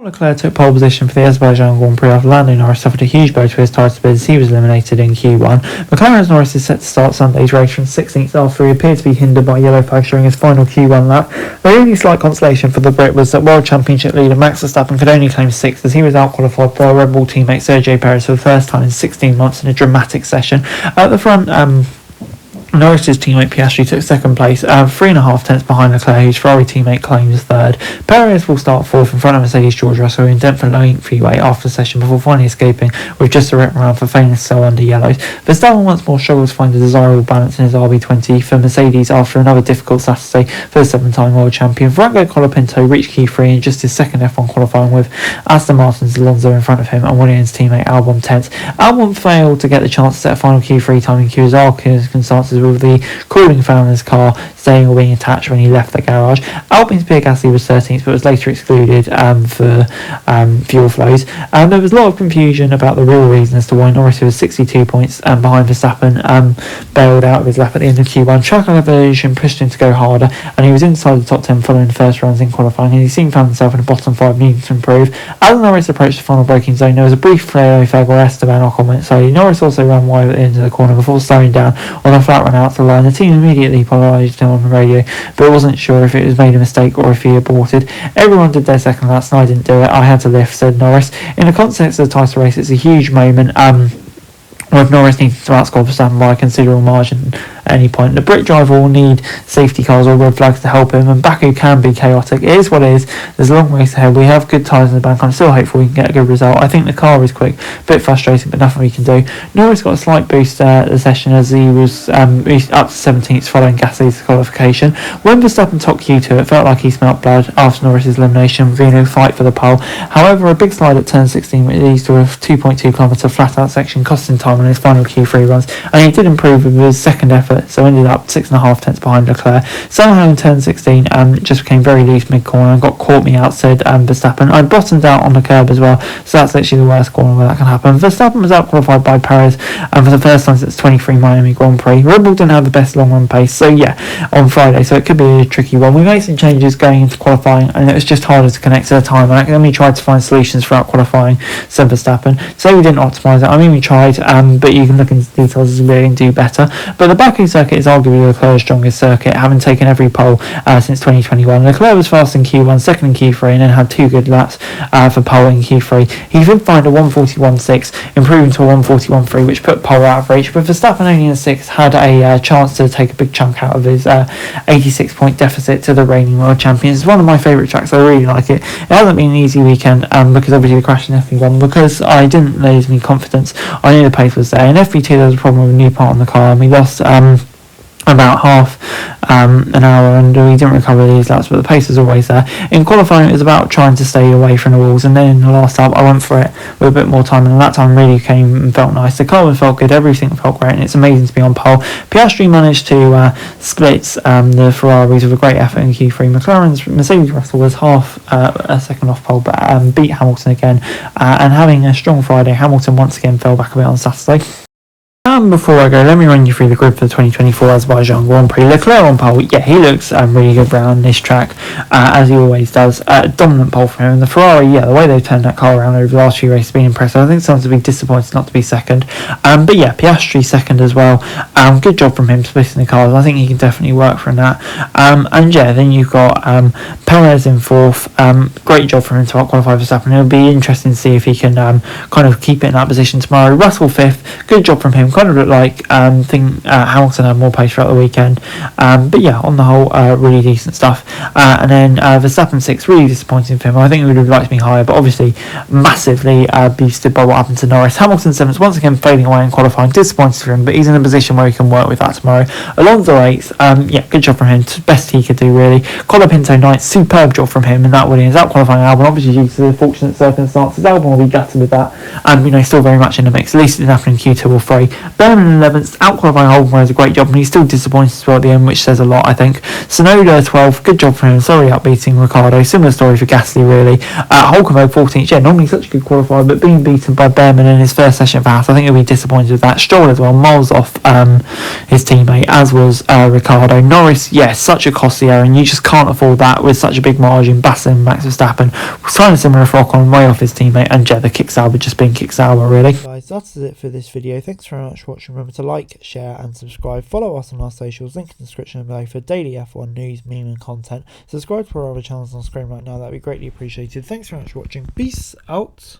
Leclerc took pole position for the Azerbaijan Grand Prix after Lando Norris suffered a huge blow to his title bid as he was eliminated in Q1. McLaren's Norris is set to start Sunday's race from 16th after he appeared to be hindered by yellow flags during his final Q1 lap. The only slight consolation for the Brit was that World Championship leader Max Verstappen could only claim 6th as he was out-qualified by Red Bull teammate Sergio Perez for the first time in 16 months in a dramatic session. At the front, Norris's teammate Piastri took second place, 3.5 tenths behind Leclerc, whose Ferrari teammate claims third. Perez will start fourth in front of Mercedes George Russell in 10th and 9th freeway after the session before finally escaping with just a rip around for failing to sell under yellows. Verstappen once more struggles to find a desirable balance in his RB20 for Mercedes after another difficult Saturday for the 7-time world champion. Franco Colapinto reached Q3 in just his second F1 qualifying with Aston Martin's Alonso in front of him and Williams teammate Albon 10th. Albon failed to get the chance to set a final Q3 time in Q as circumstances with the cooling fan in his car staying or being attached when he left the garage. Alpine's Pierre Gasly was 13th but was later excluded for fuel flows. There was a lot of confusion about the real reason as to why Norris, who was 62 points behind Verstappen, bailed out of his lap at the end of Q1. Track evolution pushed him to go harder and he was inside the top 10 following the first runs in qualifying, and he soon found himself in the bottom 5 needing to improve. As Norris approached the final braking zone, there was a brief flare where Esteban Ocon went slowly. Norris also ran wide at the end of the corner before slowing down on a flat run out to the line. The team immediately apologised to him on the radio, but wasn't sure if it was made a mistake or if he aborted. Everyone did their second laps and I didn't do it. I had to lift, said Norris. In the context of the title race, it's a huge moment. With Norris needing to outscore Verstappen by a considerable margin at any point. The Brit driver will need safety cars or red flags to help him, and Baku can be chaotic. It is what it is. There's a long race ahead. We have good tyres in the bank. I'm still hopeful we can get a good result. I think the car is quick, a bit frustrating, but nothing we can do. Norris got a slight boost at the session as he was up to 17th following Gasly's qualification. When Verstappen topped Q2, it felt like he smelt blood after Norris's elimination, with no fight for the pole. However, a big slide at turn 16 which leads to a 2.2 kilometre flat out section costing time on his final Q3 runs, and he did improve with his second effort, so ended up 6.5 tenths behind Leclerc. Somehow in turn 16 just became very loose mid-corner and got caught me out, said Verstappen. I bottomed out on the curb as well, so that's actually the worst corner where that can happen. Verstappen was out-qualified by Perez for the first time since 23 Miami Grand Prix. Red Bull didn't have the best long run pace, so yeah, on Friday, so it could be a tricky one. We made some changes going into qualifying and it was just harder to connect to the time, and I only tried to find solutions throughout qualifying, said Verstappen. So we didn't optimise it. I mean, we tried, but you can look into details as we really do better. But the Baku circuit is arguably Leclerc's strongest circuit, having taken every pole since 2021. Leclerc was fast in Q1, second in Q3, and then had 2 good laps for pole in Q3. He did find a 141.6, improving to a 141.3, which put pole out of reach. But Verstappen only in 6th had a chance to take a big chunk out of his 86-point deficit to the reigning world champions. It's one of my favourite tracks. I really like it. It hasn't been an easy weekend because obviously the crash in FP1, because I didn't lose any confidence. I knew the pace was there. In FP2 there was a problem with a new part on the car and we lost about half an hour and we didn't recover these laps, but the pace was always there. In qualifying it was about trying to stay away from the walls, and then in the last lap I went for it with a bit more time, and that time really came and felt nice. The car felt good, everything felt great, and it's amazing to be on pole. Piastri managed to split the Ferraris with a great effort in Q3. McLaren's Mercedes Russell was half a second off pole, but beat Hamilton again, and having a strong Friday, Hamilton once again fell back a bit on Saturday. Before I go, let me run you through the grid for the 2024 Azerbaijan Grand Prix. Leclerc on pole, yeah, he looks really good around this track, as he always does. Dominant pole for him. And the Ferrari, yeah, the way they've turned that car around over the last few races has been impressive. I think someone's to be disappointed not to be second. But yeah, Piastri second as well. Good job from him splitting the cars. I think he can definitely work from that. And yeah, then you've got Perez in 4th. Great job from him to out-qualify Verstappen. It'll be interesting to see if he can kind of keep it in that position tomorrow. Russell 5th. Good job from him. Kind of looked like Hamilton had more pace throughout the weekend, but yeah, on the whole, really decent stuff. And then Verstappen 6th, really disappointing for him. I think he would have liked to be higher, but obviously massively boosted by what happened to Norris. Hamilton 7th, once again fading away in qualifying, disappointing for him, but he's in a position where he can work with that tomorrow. Alonso 8th, yeah, good job from him, best he could do really. Colapinto 9th, superb job from him, and that Williams out qualifying Albon, obviously due to the fortunate circumstances. Albon will be gutted with that, and still very much in the mix. At least it didn't happen in Q2 or 3. Berman 11th, out-qualifying Holcomb does a great job, and he's still disappointed as well at the end, which says a lot, I think. Sonoda 12th, good job for him, sorry out beating Ricciardo, similar story for Gasly really. Holcomb 14th, yeah, normally such a good qualifier, but being beaten by Berman in his first session for Haas, I think he'll be disappointed with that. Stroll as well, miles off his teammate, as was Ricciardo. Norris, yes, such a costly error, and you just can't afford that with such a big margin, battling Max Verstappen. Kind of similar for Ocon, way off his teammate, and the kick Sauber just being kick Sauber really. Guys, that's it for this video. Thanks very much for watching. Remember to like, share and subscribe. Follow us on our socials, link in the description below for daily F1 news, meme and content. Subscribe to our other channels on screen right now, that'd be greatly appreciated. Thanks very much for watching. Peace out.